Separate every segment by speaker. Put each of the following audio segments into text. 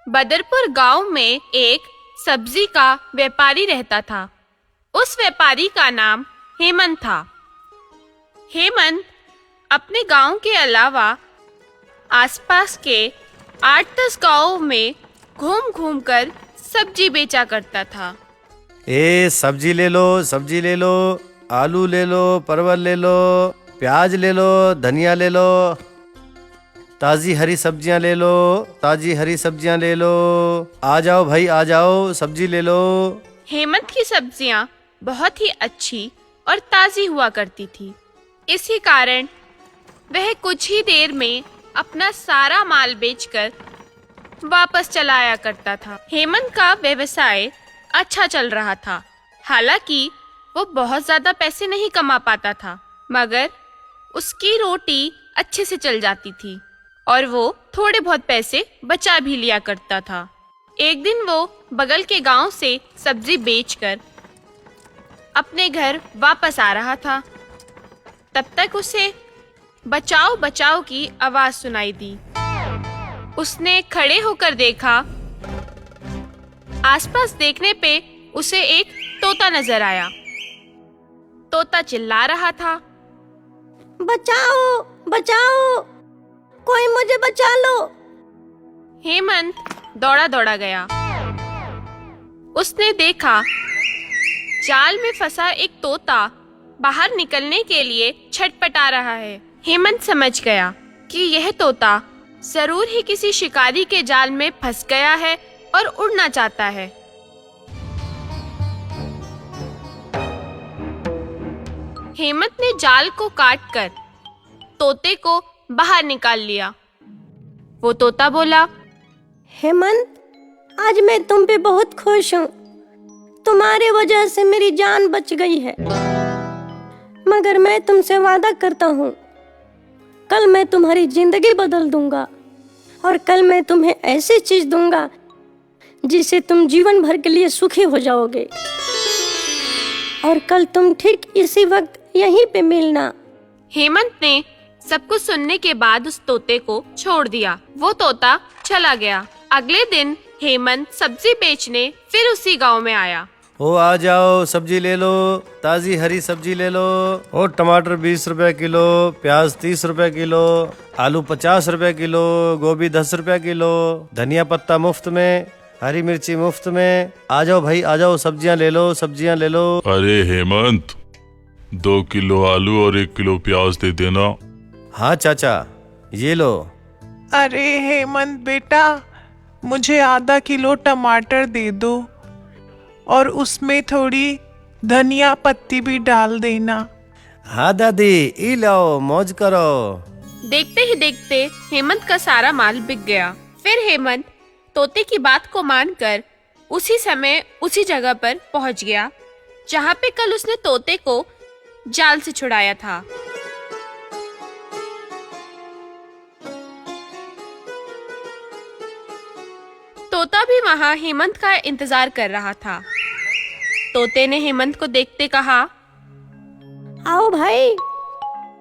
Speaker 1: बदरपुर गांव में एक सब्जी का व्यापारी रहता था। उस व्यापारी का नाम हेमंत था। हेमंत अपने गांव के अलावा आसपास के 8-10 गांवों में घूम घूम कर सब्जी बेचा करता था।
Speaker 2: सब्जी ले लो, सब्जी ले लो, आलू ले लो, परवल ले लो, प्याज ले लो, धनिया ले लो, ताज़ी हरी सब्जियां ले लो, ताज़ी हरी सब्जियां ले लो। आ जाओ भाई, आ जाओ, सब्जी ले लो।
Speaker 1: हेमंत की सब्जियां बहुत ही अच्छी और ताज़ी हुआ करती थी। इसी कारण वह कुछ ही देर में अपना सारा माल बेचकर वापस चला आया करता था। हेमंत का व्यवसाय अच्छा चल रहा था। हालांकि वो बहुत ज्यादा पैसे नहीं कमा पाता था, मगर उसकी रोटी अच्छे से चल जाती थी और वो थोड़े बहुत पैसे बचा भी लिया करता था। एक दिन वो बगल के गांव से सब्जी बेचकर अपने घर वापस आ रहा था। तब तक उसे बचाओ बचाओ की आवाज सुनाई दी। उसने खड़े होकर देखा। आसपास देखने पे उसे एक तोता नजर आया। तोता चिल्ला रहा था,
Speaker 3: बचाओ बचाओ, कोई मुझे बचा लो।
Speaker 1: हेमंत दौड़ा दौड़ा गया। उसने देखा जाल में फंसा एक तोता बाहर निकलने के लिए छटपटा रहा है। हेमंत समझ गया कि यह तोता जरूर ही किसी शिकारी के जाल में फंस गया है और उड़ना चाहता है। हेमंत ने जाल को काटकर तोते को बाहर निकाल लिया। वो तोता बोला,
Speaker 3: हेमंत, आज मैं तुम पे बहुत खुश हूँ। तुम्हारी वजह से मेरी जान बच गई है। मगर मैं तुमसे वादा करता हूँ, कल मैं तुम्हारी जिंदगी बदल दूंगा और कल मैं तुम्हें ऐसी चीज दूंगा जिससे तुम जीवन भर के लिए सुखी हो जाओगे। और कल तुम ठीक इसी वक्त यहीं पे मिलना।
Speaker 1: हेमंत ने सब कुछ सुनने के बाद उस तोते को छोड़ दिया। वो तोता चला गया। अगले दिन हेमंत सब्जी बेचने फिर उसी गांव में आया।
Speaker 2: आ जाओ, सब्जी ले लो, ताज़ी हरी सब्जी ले लो। टमाटर 20 रुपए किलो, प्याज 30 रुपए किलो, आलू 50 रुपए किलो, गोभी 10 रुपए किलो, धनिया पत्ता मुफ्त में, हरी मिर्ची मुफ्त में। आ जाओ भाई, आ जाओ, सब्जियां ले लो, सब्जियां ले लो।
Speaker 4: अरे हेमंत, 2 किलो आलू और 1 किलो प्याज दे देना।
Speaker 2: हाँ चाचा, ये लो।
Speaker 5: अरे हेमंत बेटा, मुझे आधा किलो टमाटर दे दो और उसमें थोड़ी धनिया पत्ती भी डाल देना।
Speaker 2: हाँ दादी, ई लो, मौज करो।
Speaker 1: देखते ही देखते हेमंत का सारा माल बिक गया। फिर हेमंत तोते की बात को मानकर उसी समय उसी जगह पर पहुंच गया जहां पे कल उसने तोते को जाल से छुड़ाया था। तोता भी वहां हेमंत का इंतजार कर रहा था। तोते ने हेमंत को देखते कहा,
Speaker 3: आओ भाई,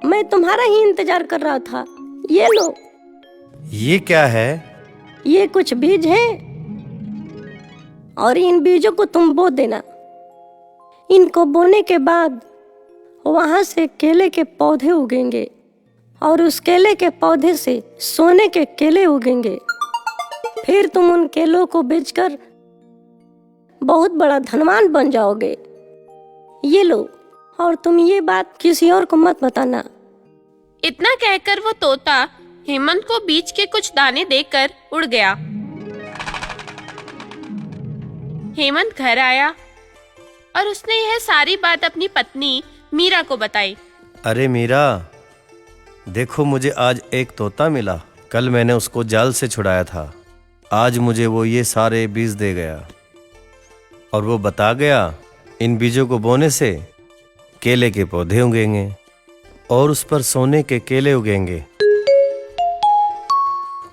Speaker 3: मैं तुम्हारा ही इंतजार कर रहा था। ये लो।
Speaker 2: ये क्या है?
Speaker 3: ये कुछ बीज हैं और इन बीजों को तुम बो देना। इनको बोने के बाद वहां से केले के पौधे उगेंगे और उस केले के पौधे से सोने के केले उगेंगे। फिर तुम उन केलों को बेचकर बहुत बड़ा धनवान बन जाओगे। ये लो, और तुम ये बात किसी और को मत बताना।
Speaker 1: इतना कहकर वो तोता हेमंत को बीज के कुछ दाने देकर उड़ गया। हेमंत घर आया और उसने यह सारी बात अपनी पत्नी मीरा को बताई।
Speaker 2: अरे मीरा, देखो, मुझे आज एक तोता मिला। कल मैंने उसको जाल से छुड़ाया था। आज मुझे वो ये सारे बीज दे गया और वो बता गया इन बीजों को बोने से केले के पौधे उगेंगे और उस पर सोने के केले उगेंगे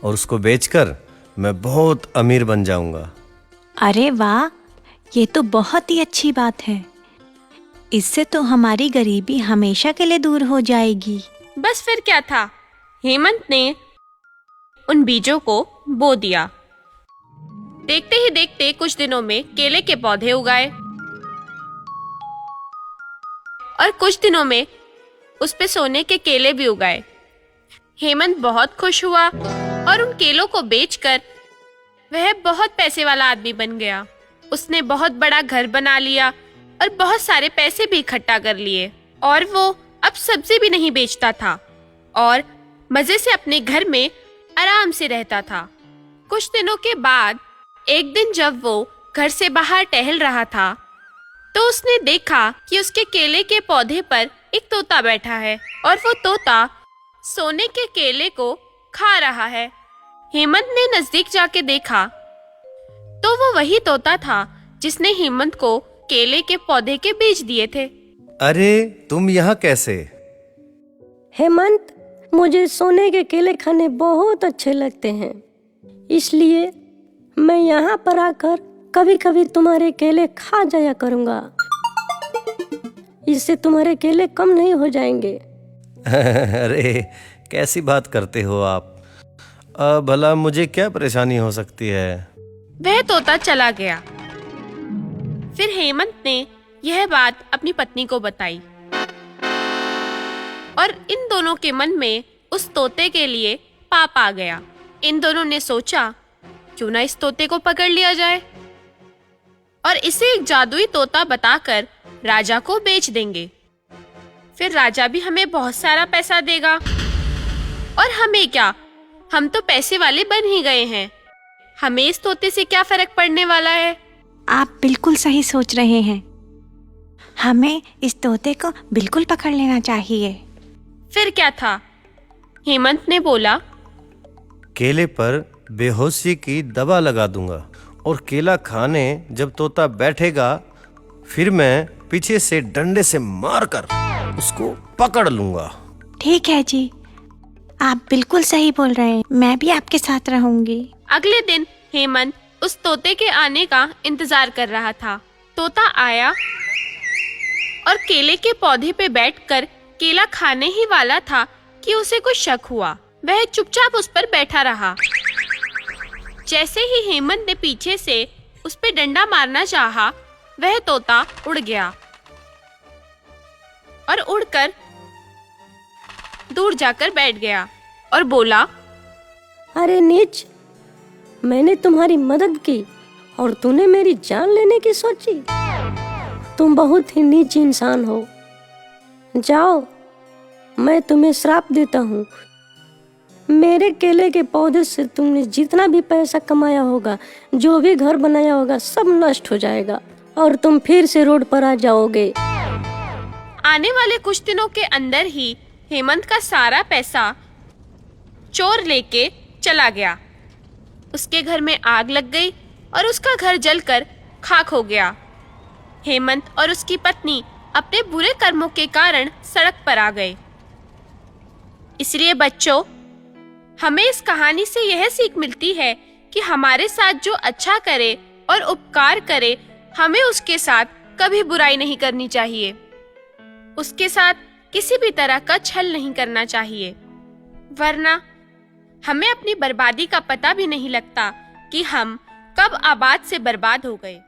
Speaker 2: और उसको बेचकर मैं बहुत अमीर बन जाऊंगा।
Speaker 6: अरे वाह, ये तो बहुत ही अच्छी बात है। इससे तो हमारी गरीबी हमेशा के लिए दूर हो जाएगी।
Speaker 1: बस फिर क्या था, हेमंत ने उन बीजों को बो दिया। देखते ही देखते कुछ दिनों में केले के पौधे उगाए और कुछ दिनों में उस पे सोने के केले भी उगाए। हेमंत बहुत खुश हुआ और उन केलों को बेचकर वह बहुत पैसे वाला आदमी बन गया। उसने बहुत बड़ा घर बना लिया और बहुत सारे पैसे भी इकट्ठा कर लिए और वो अब सब्जी भी नहीं बेचता था और मजे से अपने घर में आराम से रहता था। कुछ दिनों के बाद एक दिन जब वो घर से बाहर टहल रहा था तो उसने देखा कि उसके केले के पौधे पर एक तोता बैठा है और वो तोता सोने के केले को खा रहा है। हेमंत ने नजदीक जाके देखा तो वो वही तोता था जिसने हेमंत को केले के पौधे के बीज दिए थे।
Speaker 2: अरे तुम यहाँ कैसे?
Speaker 3: हेमंत, मुझे सोने के केले खाने बहुत अच्छे लगते हैं, इसलिए मैं यहाँ पर आकर कभी कभी तुम्हारे केले खा जाया करूँगा। इससे तुम्हारे केले कम नहीं हो जाएंगे।
Speaker 2: अरे कैसी बात करते हो आप? भला मुझे क्या परेशानी हो सकती है?
Speaker 1: वह तोता चला गया। फिर हेमंत ने यह बात अपनी पत्नी को बताई और इन दोनों के मन में उस तोते के लिए पाप आ गया। इन दोनों ने सोचा क्यों ना इस तोते को पकड़ लिया जाए और इसे एक जादुई तोता बताकर राजा को बेच देंगे। फिर राजा भी हमें बहुत सारा पैसा देगा और हमें क्या, हम तो पैसे वाले बन ही गए हैं। हमें इस तोते से क्या फर्क पड़ने वाला है।
Speaker 6: आप बिल्कुल सही सोच रहे हैं। हमें इस तोते को बिल्कुल पकड़ लेना चाहिए।
Speaker 1: फिर क्या था, हेमंत ने बोला,
Speaker 2: केले पर बेहोशी की दवा लगा दूंगा और केला खाने जब तोता बैठेगा फिर मैं पीछे से डंडे से मारकर उसको पकड़ लूंगा।
Speaker 6: ठीक है जी, आप बिल्कुल सही बोल रहे हैं। मैं भी आपके साथ रहूंगी।
Speaker 1: अगले दिन हेमंत उस तोते के आने का इंतजार कर रहा था। तोता आया और केले के पौधे पे बैठकर केला खाने ही वाला था कि उसे कुछ शक हुआ। वह चुपचाप उस पर बैठा रहा। जैसे ही हेमंत ने पीछे से उस पे डंडा मारना चाहा, वह तोता उड़ गया और उड़कर दूर जाकर बैठ गया और बोला,
Speaker 3: अरे नीच, मैंने तुम्हारी मदद की और तूने मेरी जान लेने की सोची। तुम बहुत ही नीच इंसान हो। जाओ, मैं तुम्हें श्राप देता हूँ। मेरे केले के पौधे से तुमने जितना भी पैसा कमाया होगा, जो भी घर बनाया होगा, सब नष्ट हो जाएगा और तुम फिर से रोड पर आ जाओगे।
Speaker 1: आने वाले कुछ दिनों के अंदर ही हेमंत का सारा पैसा चोर लेके चला गया। उसके घर में आग लग गई और उसका घर जलकर खाक हो गया। हेमंत और उसकी पत्नी अपने बुरे कर्मों के कारण सड़क पर आ गए। इसलिए बच्चों, हमें इस कहानी से यह सीख मिलती है कि हमारे साथ जो अच्छा करे और उपकार करे, हमें उसके साथ कभी बुराई नहीं करनी चाहिए। उसके साथ किसी भी तरह का छल नहीं करना चाहिए, वरना हमें अपनी बर्बादी का पता भी नहीं लगता कि हम कब आबाद से बर्बाद हो गए।